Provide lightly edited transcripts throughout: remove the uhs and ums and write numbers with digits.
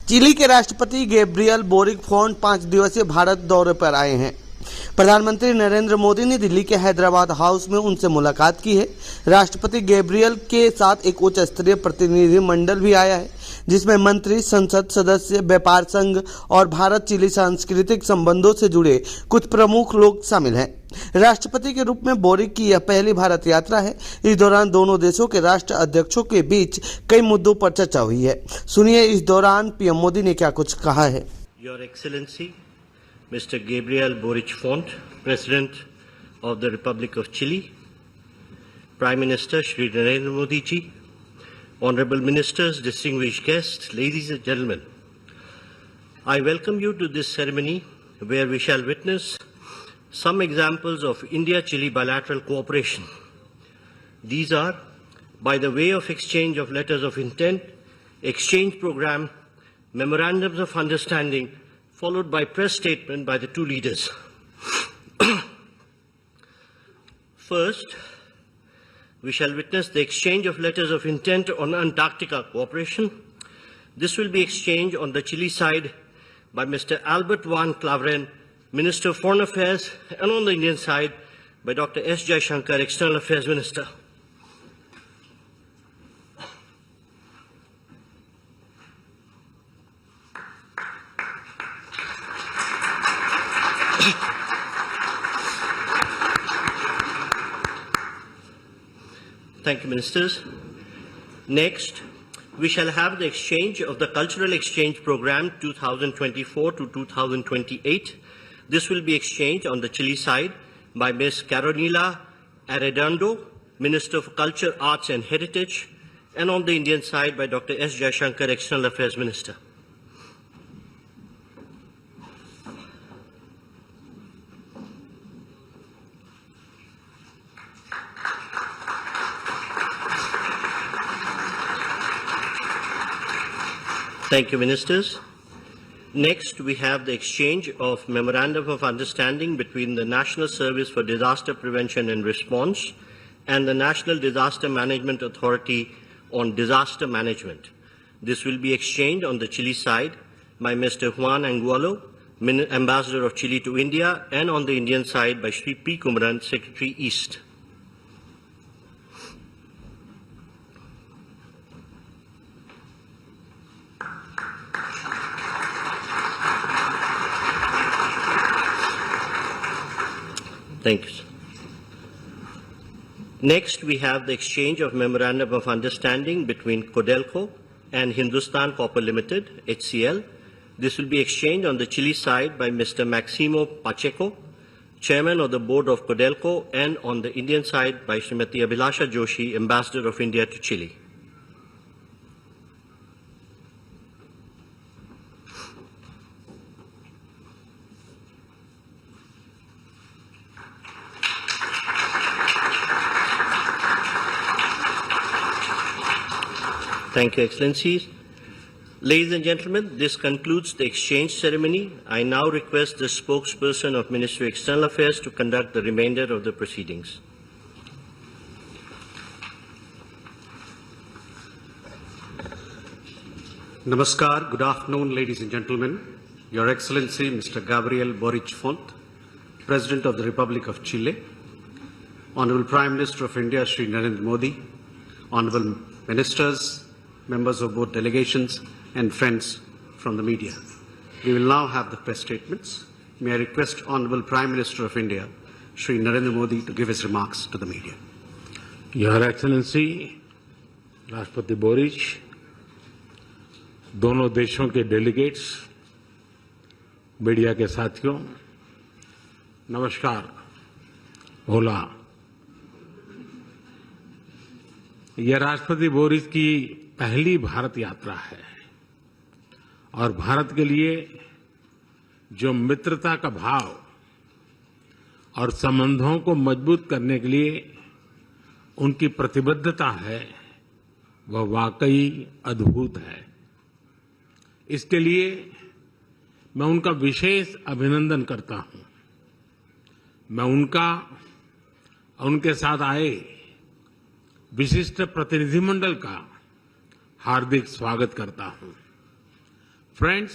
Chilli के राष्ट्रपति Gabriel boric font 5 दिवसीय भारत दौरे पर आए हैं। प्रधानमंत्री नरेंद्र मोदी ने दिल्ली के हैदराबाद हाउस में उनसे मुलाकात की है। राष्ट्रपति गैब्रियल के साथ एक उच्च स्तरीय प्रतिनिधि मंडल भी आया है, जिसमें मंत्री, संसद सदस्य, व्यापार संघ और भारत चिली सांस्कृतिक संबंधों से जुड़े कुछ प्रमुख लोग शामिल हैं। राष्ट्रपति के रूप में बोरिक की यह पहली भारत यात्रा है। इस दौरान दोनों देशों के राष्ट्र अध्यक्षों के बीच कई मुद्दों पर चर्चा हुई है। सुनिए इस दौरान पीएम मोदी ने क्या कुछ कहा है। Your excellency Mr. Gabriel Boric Font, President of the Republic of Chile, Prime Minister Shri Narendra Modi ji, Honorable Ministers, distinguished guests, ladies and gentlemen, I welcome you to this ceremony where we shall witness some examples of India-Chile bilateral cooperation. These are, by the way of exchange of letters of intent, exchange program, memorandums of understanding, followed by press statement by the two leaders. First, we shall witness the exchange of letters of intent on Antarctica cooperation. This will be exchanged on the Chile side by Mr. Albert van Klaveren, Minister of Foreign Affairs, and on the Indian side by Dr. S. Jaishankar, External Affairs Minister. Thank you, Ministers. Next, we shall have the exchange of the Cultural Exchange Program 2024 to 2028. This will be exchanged on the Chile side by Ms. Carolina Arredondo, Minister for Culture, Arts and Heritage, and on the Indian side by Dr. S. Jaishankar, External Affairs Minister. Thank you, Ministers. Next, we have the exchange of Memorandum of Understanding between the National Service for Disaster Prevention and Response and the National Disaster Management Authority on Disaster Management. This will be exchanged on the Chile side by Mr. Juan Angulo, Ambassador of Chile to India, and on the Indian side by Shri P. Kumaran, Secretary East. Thank you, sir. Next, we have the exchange of Memorandum of Understanding between Codelco and Hindustan Copper Limited, HCL. This will be exchanged on the Chile side by Mr. Maximo Pacheco, Chairman of the Board of Codelco, and on the Indian side by Srimati Abhilasha Joshi, Ambassador of India to Chile. Thank you, Excellencies. Ladies and gentlemen, this concludes the exchange ceremony. I now request the spokesperson of Ministry of External Affairs to conduct the remainder of the proceedings. Namaskar. Good afternoon, ladies and gentlemen. Your Excellency, Mr. Gabriel Boric Font, President of the Republic of Chile, Honorable Prime Minister of India, Shri Narendra Modi, Honorable Ministers, members of both delegations, and friends from the media. We will now have the press statements. May I request Honorable Prime Minister of India, Shri Narendra Modi, to give his remarks to the media. Your Excellency, राष्ट्रपति बोरिच, दोनों देशों के delegates, media के साथियों, नमस्कार। होला। यह राष्ट्रपति बोरिस की पहली भारत यात्रा है और भारत के लिए जो मित्रता का भाव और संबंधों को मजबूत करने के लिए उनकी प्रतिबद्धता है, वह वाकई अद्भुत है। इसके लिए मैं उनका विशेष अभिनंदन करता हूं। मैं उनका उनके साथ आए विशिष्ट प्रतिनिधिमंडल का हार्दिक स्वागत करता हूं। फ्रेंड्स,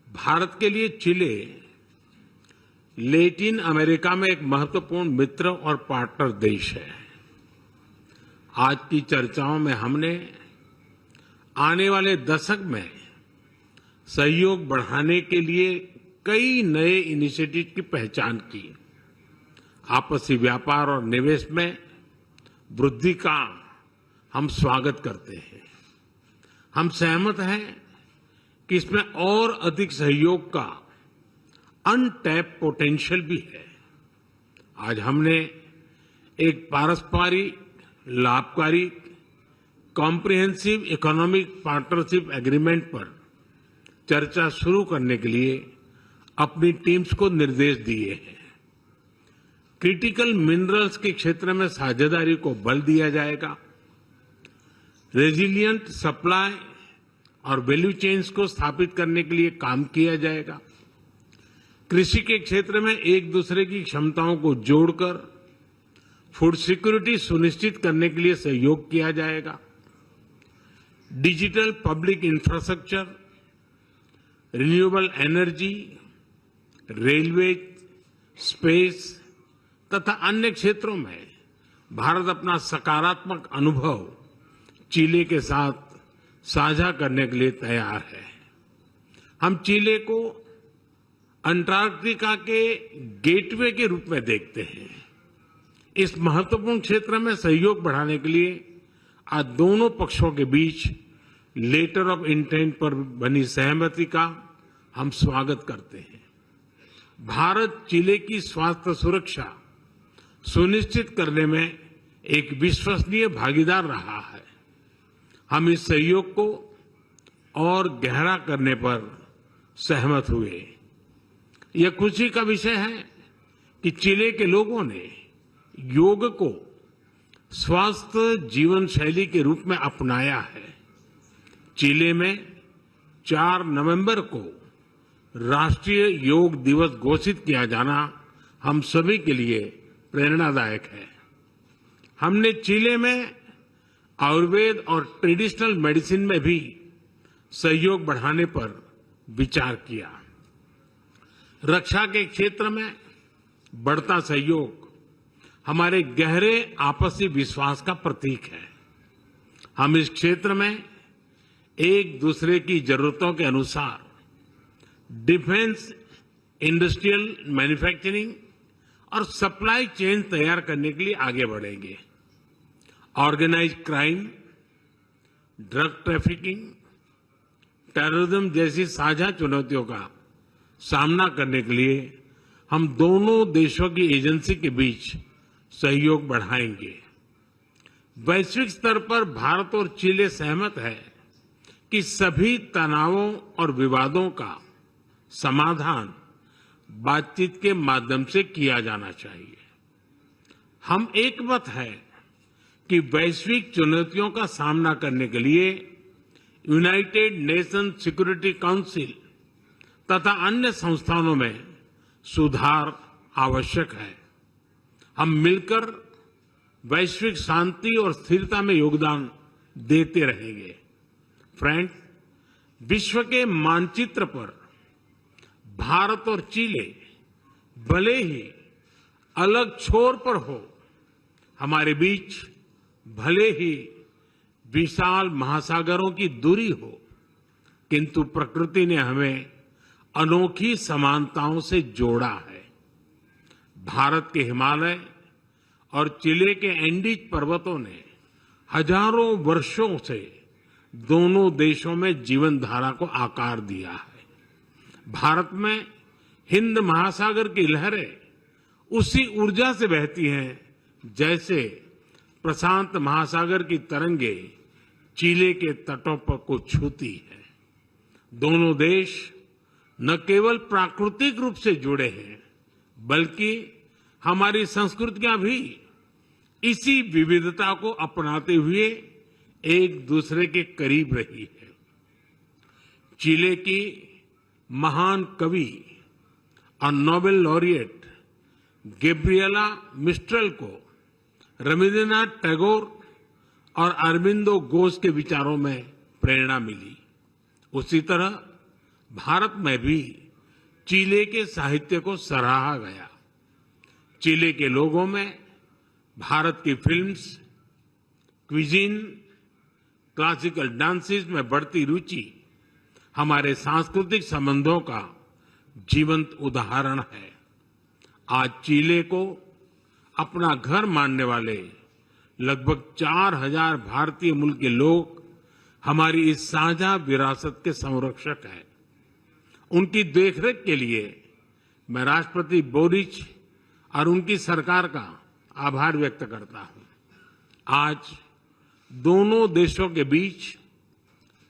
भारत के लिए चिले लैटिन अमेरिका में एक महत्वपूर्ण मित्र और पार्टनर देश है। आज की चर्चाओं में हमने आने वाले दशक में सहयोग बढ़ाने के लिए कई नए इनिशिएटिव की पहचान की। आपसी व्यापार और निवेश में वृद्धि का हम स्वागत करते हैं। हम सहमत हैं कि इसमें और अधिक सहयोग का अनटैप पोटेंशियल भी है। आज हमने एक पारस्परिक लाभकारी कॉम्प्रिहेंसिव इकोनॉमिक पार्टनरशिप एग्रीमेंट पर चर्चा शुरू करने के लिए अपनी टीम्स को निर्देश दिए हैं। क्रिटिकल मिनरल्स के क्षेत्र में साझेदारी को बल दिया जाएगा। रेजिलिएंट सप्लाई और वैल्यू चेन्स को स्थापित करने के लिए काम किया जाएगा। कृषि के क्षेत्र में एक दूसरे की क्षमताओं को जोड़कर फूड सिक्योरिटी सुनिश्चित करने के लिए सहयोग किया जाएगा। Digital public infrastructure, renewable energy, railway, space तथा अन्य क्षेत्रों में भारत अपना सकारात्मक अनुभव चिले के साथ साझा करने के लिए तैयार है। हम चिले को अंटार्कटिका के गेटवे के रूप में देखते हैं। इस महत्वपूर्ण क्षेत्र में सहयोग बढ़ाने के लिए आज दोनों पक्षों के बीच लेटर ऑफ इंटेंट पर बनी सहमति का हम स्वागत करते हैं। भारत चिले की स्वास्थ्य सुरक्षा सुनिश्चित करने में एक विश्वसनीय भागीदार रहा है। हम इस सहयोग को और गहरा करने पर सहमत हुए। यह खुशी का विषय है कि चिले के लोगों ने योग को स्वस्थ जीवन शैली के रूप में अपनाया है। चिले में 4 नवंबर को राष्ट्रीय योग दिवस घोषित किया जाना हम सभी के लिए प्रेरणादायक है। हमने चिले में आयुर्वेद और ट्रेडिशनल मेडिसिन में भी सहयोग बढ़ाने पर विचार किया। रक्षा के क्षेत्र में बढ़ता सहयोग हमारे गहरे आपसी विश्वास का प्रतीक है। हम इस क्षेत्र में एक दूसरे की जरूरतों के अनुसार डिफेंस, इंडस्ट्रियल मैन्युफैक्चरिंग और सप्लाई चेन तैयार करने के लिए आगे बढ़ेंगे। Organise crime, drug trafficking, terrorism जैसी साझा चुनौतियों का सामना करने के लिए हम दोनों देशों की एजेंसी के बीच सहयोग बढ़ाएंगे। वैश्विक स्तर पर भारत और चिले सहमत है कि सभी तनावों और विवादों का समाधान बातचीत के माध्यम से किया जाना चाहिए। हम एकमत है कि वैश्विक चुनौतियों का सामना करने के लिए यूनाइटेड नेशन सिक्योरिटी काउंसिल तथा अन्य संस्थानों में सुधार आवश्यक है। हम मिलकर वैश्विक शांति और स्थिरता में योगदान देते रहेंगे। फ्रेंड्स, विश्व के मानचित्र पर भारत और चिले भले ही अलग छोर पर हो, हमारे बीच भले ही विशाल महासागरों की दूरी हो, किंतु प्रकृति ने हमें अनोखी समानताओं से जोड़ा है। भारत के हिमालय और चिले के एंडीज पर्वतों ने हजारों वर्षों से दोनों देशों में जीवन धारा को आकार दिया है। भारत में हिंद महासागर की लहरें उसी ऊर्जा से बहती हैं जैसे प्रशांत महासागर की तरंगे चिले के तटों पर को छूती है। दोनों देश न केवल प्राकृतिक रूप से जुड़े हैं, बल्कि हमारी संस्कृतियां भी इसी विविधता को अपनाते हुए एक दूसरे के करीब रही है। चिले की महान कवि और नोबेल लॉरिएट गैब्रिएला मिस्ट्रेल को रविंद्रनाथ टैगोर और अरबिंदो घोष के विचारों में प्रेरणा मिली। उसी तरह भारत में भी चिले के साहित्य को सराहा गया। चिले के लोगों में भारत की फिल्म्स, क्विजीन, क्लासिकल डांसेस में बढ़ती रुचि हमारे सांस्कृतिक संबंधों का जीवंत उदाहरण है। आज चिले को अपना घर मानने वाले लगभग 4000 भारतीय मूल के लोग हमारी इस साझा विरासत के संरक्षक हैं। उनकी देखरेख के लिए मैं राष्ट्रपति बोरिच और उनकी सरकार का आभार व्यक्त करता हूं। आज दोनों देशों के बीच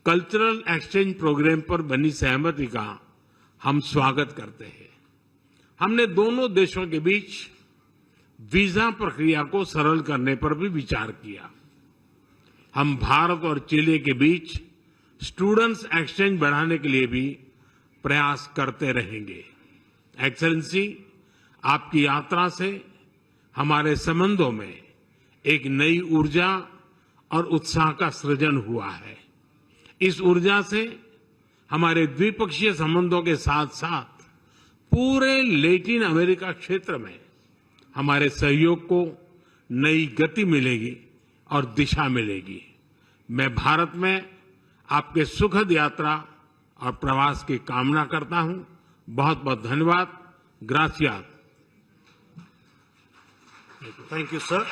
कल्चरल एक्सचेंज प्रोग्राम पर बनी सहमति का हम स्वागत करते हैं। हमने दोनों देशों के बीच वीजा प्रक्रिया को सरल करने पर भी विचार किया। हम भारत और चिले के बीच स्टूडेंट्स एक्सचेंज बढ़ाने के लिए भी प्रयास करते रहेंगे। एक्सेलेंसी, आपकी यात्रा से हमारे संबंधों में एक नई ऊर्जा और उत्साह का सृजन हुआ है। इस ऊर्जा से हमारे द्विपक्षीय संबंधों के साथ साथ पूरे लैटिन अमेरिका क्षेत्र में हमारे सहयोग को नई गति मिलेगी और दिशा मिलेगी। मैं भारत में आपके सुखद यात्रा और प्रवास की कामना करता हूं। बहुत बहुत धन्यवाद। ग्रासियास। Thank you, sir.